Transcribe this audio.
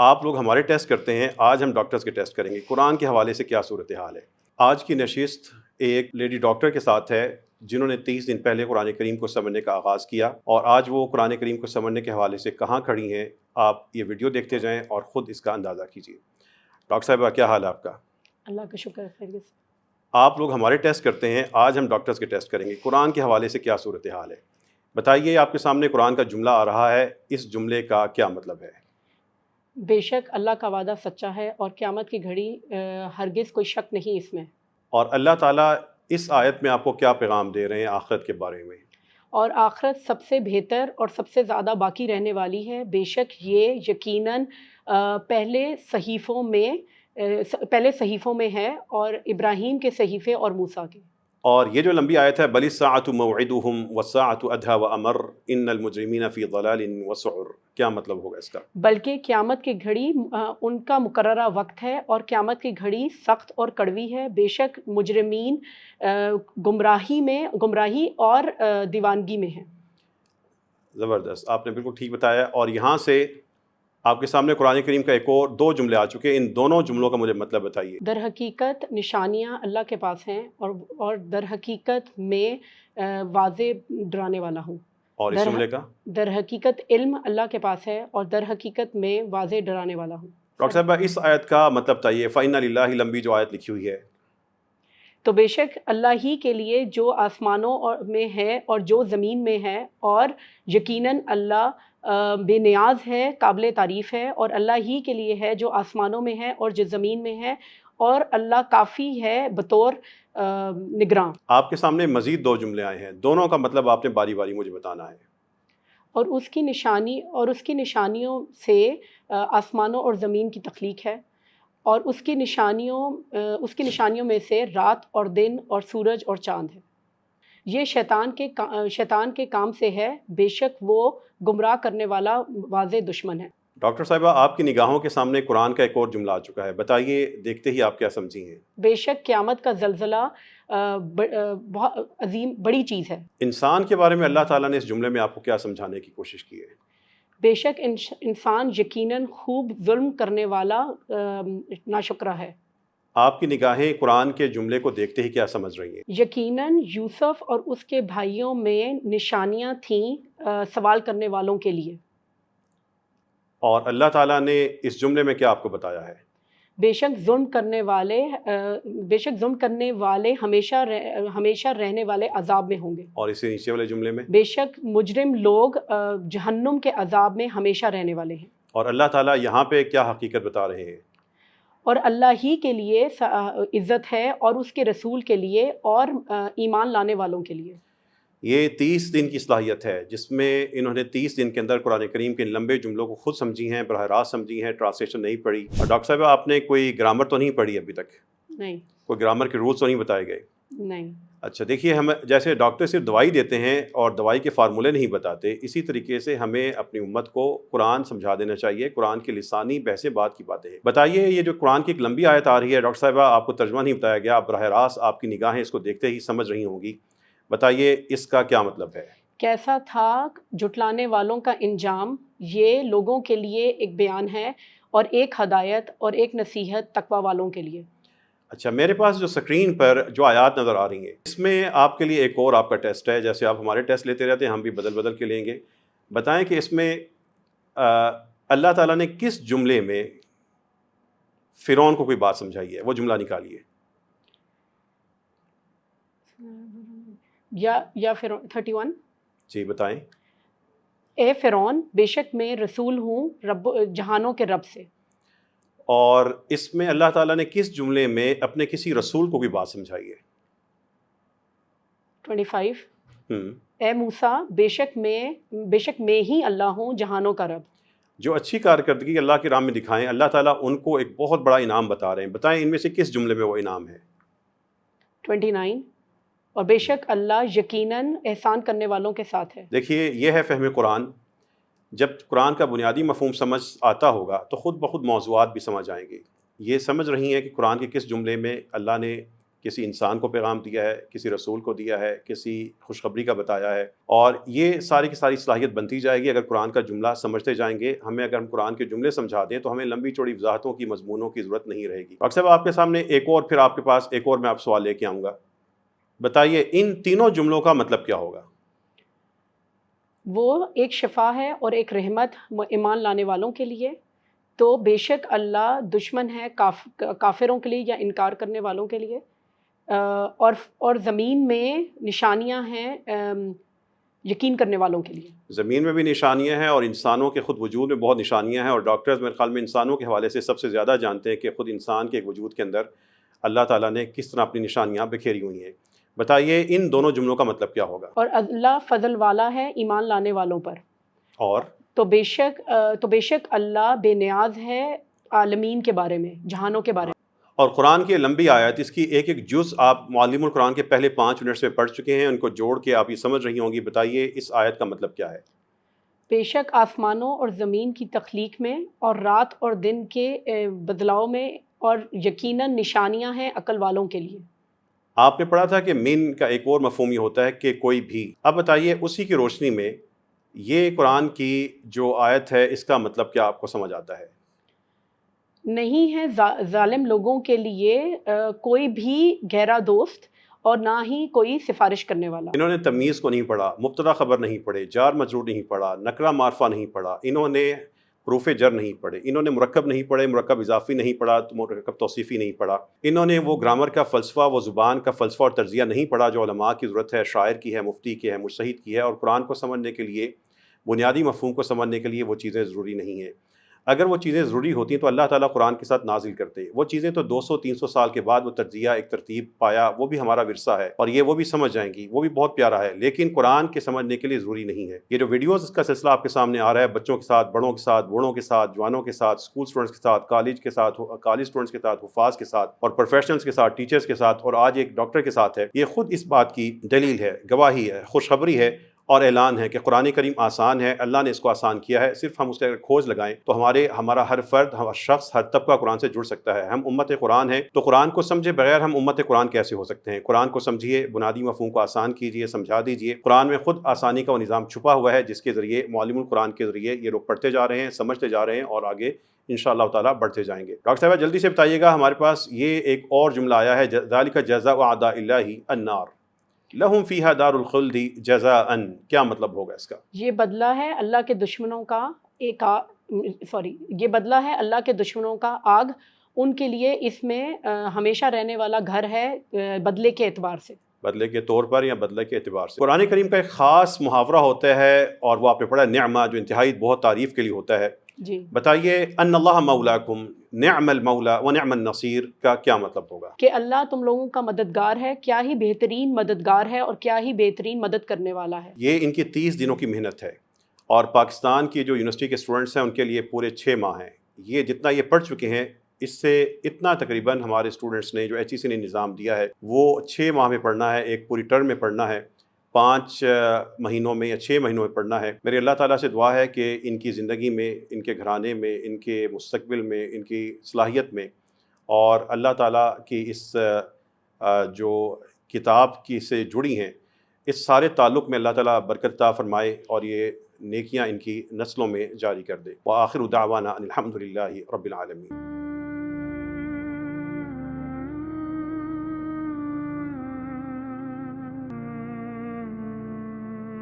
آپ لوگ ہمارے ٹیسٹ کرتے ہیں، آج ہم ڈاکٹرز کے ٹیسٹ کریں گے۔ قرآن کے حوالے سے کیا صورتحال ہے؟ آج کی نشست ایک لیڈی ڈاکٹر کے ساتھ ہے جنہوں نے 30 دن پہلے قرآن کریم کو سمجھنے کا آغاز کیا، اور آج وہ قرآن کریم کو سمجھنے کے حوالے سے کہاں کھڑی ہیں۔ آپ یہ ویڈیو دیکھتے جائیں اور خود اس کا اندازہ کیجیے۔ ڈاکٹر صاحبہ، کیا حال ہے آپ کا؟ اللہ کا شکر، خیریت سے۔ آپ لوگ ہمارے ٹیسٹ کرتے ہیں، آج ہم ڈاکٹرز کے ٹیسٹ کریں گے۔ قرآن کے حوالے سے کیا صورتحال ہے؟ بتائیے، آپ کے سامنے قرآن کا جملہ آ رہا ہے، اس جملے کا کیا مطلب ہے؟ بے شک اللہ کا وعدہ سچا ہے اور قیامت کی گھڑی ہرگز کوئی شک نہیں اس میں۔ اور اللہ تعالیٰ اس آیت میں آپ کو کیا پیغام دے رہے ہیں آخرت کے بارے میں؟ اور آخرت سب سے بہتر اور سب سے زیادہ باقی رہنے والی ہے۔ بے شک یہ یقیناً پہلے صحیفوں میں ہے، اور ابراہیم کے صحیفے اور موسیٰ کے۔ اور یہ جو لمبی آیت ہے، بل الساعة موعدهم والساعة أدهى وأمر ان المجرمین فی ضلال وسعر، کیا مطلب ہوگا اس کا؟ بلکہ قیامت کی گھڑی ان کا مقررہ وقت ہے، اور قیامت کی گھڑی سخت اور کڑوی ہے۔ بے شک مجرمین گمراہی اور دیوانگی میں ہیں۔ زبردست، آپ نے بالکل ٹھیک بتایا۔ اور یہاں سے آپ کے سامنے قرآن کریم کا ایک اور دو جملے آ چکے، ان دونوں جملوں کا مجھے مطلب بتائیے۔ در حقیقت نشانیاں اللہ کے پاس ہیں، اور در حقیقت میں واضح ڈرانے والا ہوں۔ اور اس جملے کا؟ در حقیقت علم اللہ کے پاس ہے، اور در حقیقت میں واضح ڈرانے والا ہوں۔ ڈاکٹر صاحبہ، اس آیت کا مطلب بتائیے، فَإِنَّ لِلَّهِ، لمبی جو آیت لکھی ہوئی ہے۔ تو بے شک اللہ ہی کے لیے جو آسمانوں میں ہے اور جو زمین میں ہے، اور یقیناً اللہ بے نیاز ہے، قابل تعریف ہے، اور اللہ ہی کے لیے ہے جو آسمانوں میں ہے اور جو زمین میں ہے، اور اللہ کافی ہے بطور نگراں۔ آپ کے سامنے مزید دو جملے آئے ہیں، دونوں کا مطلب آپ نے باری باری مجھے بتانا ہے۔ اور اس کی نشانیوں سے آسمانوں اور زمین کی تخلیق ہے، اور اس کی نشانیوں میں سے رات اور دن اور سورج اور چاند ہے۔ یہ شیطان کے کام سے ہے، بے شک وہ گمراہ کرنے والا واضح دشمن ہے۔ ڈاکٹر صاحبہ، آپ کی نگاہوں کے سامنے قرآن کا ایک اور جملہ آ چکا ہے، بتائیے دیکھتے ہی آپ کیا سمجھی ہیں؟ بے شک قیامت کا زلزلہ بہت عظیم بڑی چیز ہے۔ انسان کے بارے میں اللہ تعالیٰ نے اس جملے میں آپ کو کیا سمجھانے کی کوشش کی ہے؟ بے شک انسان یقیناً خوب ظلم کرنے والا ناشکرہ ہے۔ آپ کی نگاہیں قرآن کے جملے کو دیکھتے ہی کیا سمجھ رہی ہیں؟ یقیناً یوسف اور اس کے بھائیوں میں نشانیاں تھیں سوال کرنے والوں کے لیے۔ اور اللہ تعالیٰ نے اس جملے میں کیا آپ کو بتایا ہے؟ بے شک ظلم کرنے والے ہمیشہ رہنے والے عذاب میں ہوں گے۔ اور اس سے نیچے والے جملے میں؟ بے شک مجرم لوگ جہنم کے عذاب میں ہمیشہ رہنے والے ہیں۔ اور اللہ تعالیٰ یہاں پہ کیا حقیقت بتا رہے ہیں؟ اور اللہ ہی کے لیے عزت ہے، اور اس کے رسول کے لیے، اور ایمان لانے والوں کے لیے۔ یہ 30 دن کی صلاحیت ہے جس میں انہوں نے 30 دن کے اندر قرآن کریم کے لمبے جملوں کو خود سمجھی ہیں، براہ راست سمجھی ہیں، ٹرانسلیشن نہیں پڑھی۔ اور ڈاکٹر صاحب، آپ نے کوئی گرامر تو نہیں پڑھی ابھی تک؟ نہیں۔ کوئی گرامر کے رولز تو نہیں بتائے گئے؟ نہیں۔ اچھا، دیکھیے، ہم جیسے ڈاکٹر صرف دوائی دیتے ہیں اور دوائی کے فارمولے نہیں بتاتے، اسی طریقے سے ہمیں اپنی امت کو قرآن سمجھا دینا چاہیے، قرآن کے لسانی بحث بات کی باتیں ہیں۔ بتائیے، یہ جو قرآن کی ایک لمبی آیت آ رہی ہے ڈاکٹر صاحبہ، آپ کو ترجمہ نہیں بتایا گیا، آپ براہ راست آپ کی نگاہیں اس کو دیکھتے ہی سمجھ رہی ہوں گی، بتائیے اس کا کیا مطلب ہے؟ کیسا تھا جھٹلانے والوں کا انجام، یہ لوگوں کے لیے ایک بیان ہے، اور ایک ہدایت اور ایک نصیحت تقوی والوں کے لیے۔ اچھا، میرے پاس جو سکرین پر جو آیات نظر آ رہی ہیں، اس میں آپ کے لیے ایک اور آپ کا ٹیسٹ ہے، جیسے آپ ہمارے ٹیسٹ لیتے رہتے ہیں، ہم بھی بدل بدل کے لیں گے۔ بتائیں کہ اس میں اللہ تعالیٰ نے کس جملے میں فرعون کو کوئی بات سمجھائی ہے، وہ جملہ نکالیے۔ یا فرعون 31۔ جی بتائیں۔ اے فرعون، بے شک میں رسول ہوں جہانوں کے رب سے۔ اور اس میں اللہ تعالیٰ نے کس جملے میں اپنے کسی رسول کو بھی بات سمجھائی ہے؟ 25۔ اے موسیٰ، بے شک میں ہی اللہ ہوں جہانوں کا رب۔ جو اچھی کارکردگی اللہ کی راہ میں دکھائیں، اللہ تعالیٰ ان کو ایک بہت بڑا انعام بتا رہے ہیں، بتائیں ان میں سے کس جملے میں وہ انعام ہے؟ 29۔ اور بے شک اللہ یقیناً احسان کرنے والوں کے ساتھ ہے۔ دیکھیے، یہ ہے فہم قرآن۔ جب قرآن کا بنیادی مفہوم سمجھ آتا ہوگا تو خود بخود موضوعات بھی سمجھ آئیں گے۔ یہ سمجھ رہی ہیں کہ قرآن کے کس جملے میں اللہ نے کسی انسان کو پیغام دیا ہے، کسی رسول کو دیا ہے، کسی خوشخبری کا بتایا ہے، اور یہ ساری کی ساری صلاحیت بنتی جائے گی اگر قرآن کا جملہ سمجھتے جائیں گے. اگر ہم قرآن کے جملے سمجھا دیں تو ہمیں لمبی چوڑی وضاحتوں کی، مضمونوں کی ضرورت نہیں رہے گی. ڈاکٹر صاحب آپ کے سامنے ایک اور، پھر آپ کے پاس ایک اور میں آپ سوال لے کے آؤں گا. بتائیے ان تینوں جملوں کا مطلب کیا ہوگا؟ وہ ایک شفا ہے اور ایک رحمت ایمان لانے والوں کے لیے. تو بے شک اللہ دشمن ہے کافروں کے لیے یا انکار کرنے والوں کے لیے، اور زمین میں نشانیاں ہیں یقین کرنے والوں کے لیے. زمین میں بھی نشانیاں ہیں اور انسانوں کے خود وجود میں بہت نشانیاں ہیں، اور ڈاکٹرز میرے خیال میں انسانوں کے حوالے سے سب سے زیادہ جانتے ہیں کہ خود انسان کے وجود کے اندر اللہ تعالیٰ نے کس طرح اپنی نشانیاں بکھیری ہوئی ہیں. بتائیے ان دونوں جملوں کا مطلب کیا ہوگا؟ اور اللہ فضل والا ہے ایمان لانے والوں پر. اور تو بے شک اللہ بے نیاز ہے عالمین کے بارے میں، جہانوں کے بارے میں. اور قرآن کی لمبی آیت، اس کی ایک ایک جز آپ معلم القرآن کے پہلے 5 منٹس میں پڑھ چکے ہیں، ان کو جوڑ کے آپ یہ سمجھ رہی ہوں گی. بتائیے اس آیت کا مطلب کیا ہے؟ بے شک آسمانوں اور زمین کی تخلیق میں اور رات اور دن کے بدلاؤ میں اور یقیناً نشانیاں ہیں عقل والوں کے لیے. آپ نے پڑھا تھا کہ من کا ایک اور مفہوم یہ ہوتا ہے کہ کوئی بھی. اب بتائیے اسی کی روشنی میں یہ قرآن کی جو آیت ہے اس کا مطلب کیا آپ کو سمجھ آتا ہے؟ نہیں ہے ظالم لوگوں کے لیے کوئی بھی گہرا دوست اور نہ ہی کوئی سفارش کرنے والا. انہوں نے تمیز کو نہیں پڑھا، مبتدا خبر نہیں پڑھے، جار مجرور نہیں پڑھا، نکرہ معرفہ نہیں پڑھا، انہوں نے حروف جر نہیں پڑھے، انہوں نے مرکب نہیں پڑھے، مرکب اضافی نہیں پڑھا، مرکب توصیفی نہیں پڑھا، انہوں نے وہ گرامر کا فلسفہ، وہ زبان کا فلسفہ اور تجزیہ نہیں پڑھا جو علماء کی ضرورت ہے، شاعر کی ہے، مفتی کی ہے، مجتہد کی ہے. اور قرآن کو سمجھنے کے لیے، بنیادی مفہوم کو سمجھنے کے لیے وہ چیزیں ضروری نہیں ہیں. اگر وہ چیزیں ضروری ہوتی تو اللہ تعالیٰ قرآن کے ساتھ نازل کرتے. وہ چیزیں تو 200-300 سال کے بعد وہ تجزیہ، ایک ترتیب پایا، وہ بھی ہمارا ورثہ ہے اور یہ وہ بھی سمجھ جائیں گی، وہ بھی بہت پیارا ہے، لیکن قرآن کے سمجھنے کے لیے ضروری نہیں ہے. یہ جو ویڈیوز کا سلسلہ آپ کے سامنے آ رہا ہے، بچوں کے ساتھ، بڑوں کے ساتھ، بوڑھوں کے ساتھ، جوانوں کے ساتھ، اسکول اسٹوڈنٹس کے ساتھ، کالج اسٹوڈنٹس کے ساتھ، حفاظ کے ساتھ اور پروفیشنلز کے ساتھ، ٹیچرز کے ساتھ، اور آج ایک ڈاکٹر کے ساتھ ہے، یہ خود اس بات کی دلیل ہے، گواہی ہے، خوشخبری ہے اور اعلان ہے کہ قرآن کریم آسان ہے. اللہ نے اس کو آسان کیا ہے. صرف ہم اس کے اگر کھوج لگائیں تو ہمارا ہر فرد، ہر شخص، ہر طبقہ قرآن سے جڑ سکتا ہے. ہم امت قرآن ہیں تو قرآن کو سمجھے بغیر ہم امت قرآن کیسے ہو سکتے ہیں؟ قرآن کو سمجھیے، بنیادی مفہوم کو آسان کیجیے، سمجھا دیجیے. قرآن میں خود آسانی کا وہ نظام چھپا ہوا ہے جس کے ذریعے معلم القرآن کے ذریعے یہ لوگ پڑھتے جا رہے ہیں، سمجھتے جا رہے ہیں اور آگے انشاءاللہ تعالیٰ بڑھتے جائیں گے. ڈاکٹر صاحب جلدی سے بتائیے گا، ہمارے پاس یہ ایک اور جملہ آیا ہے، ذالک جزاء اعداء اللہ النار لہم فیہا دار الخلد جزاء. کیا مطلب ہوگا اس کا؟ یہ بدلہ ہے اللہ کے دشمنوں کا یہ بدلہ ہے اللہ کے دشمنوں کا آگ، ان کے لیے اس میں ہمیشہ رہنے والا گھر ہے بدلے کے اعتبار سے، بدلے کے طور پر یا بدلے کے اعتبار سے. قرآن کریم کا ایک خاص محاورہ ہوتا ہے اور وہ آپ نے پڑھا نعمہ، جو انتہائی بہت تعریف کے لیے ہوتا ہے. جی بتائیے ان اللہ مولاکم نعم المولا و نعم النصیر کا کیا مطلب ہوگا؟ کہ اللہ تم لوگوں کا مددگار ہے، کیا ہی بہترین مددگار ہے اور کیا ہی بہترین مدد کرنے والا ہے. یہ ان کی 30 دنوں کی محنت ہے اور پاکستان کی جو یونیورسٹی کے اسٹوڈنٹس ہیں ان کے لیے پورے 6 ماہ ہیں. یہ جتنا یہ پڑھ چکے ہیں اس سے اتنا تقریباً ہمارے اسٹوڈنٹس نے جو HEC نے نظام دیا ہے وہ 6 ماہ میں پڑھنا ہے، ایک پوری ٹرم میں پڑھنا ہے، 5 مہینوں میں یا 6 مہینوں میں پڑھنا ہے. میری اللہ تعالیٰ سے دعا ہے کہ ان کی زندگی میں، ان کے گھرانے میں، ان کے مستقبل میں، ان کی صلاحیت میں اور اللہ تعالیٰ کی اس جو کتاب کی سے جڑی ہیں اس سارے تعلق میں اللہ تعالیٰ برکت عطا فرمائے اور یہ نیکیاں ان کی نسلوں میں جاری کر دے. وآخر دعوانا ان الحمد للہ رب العالمین.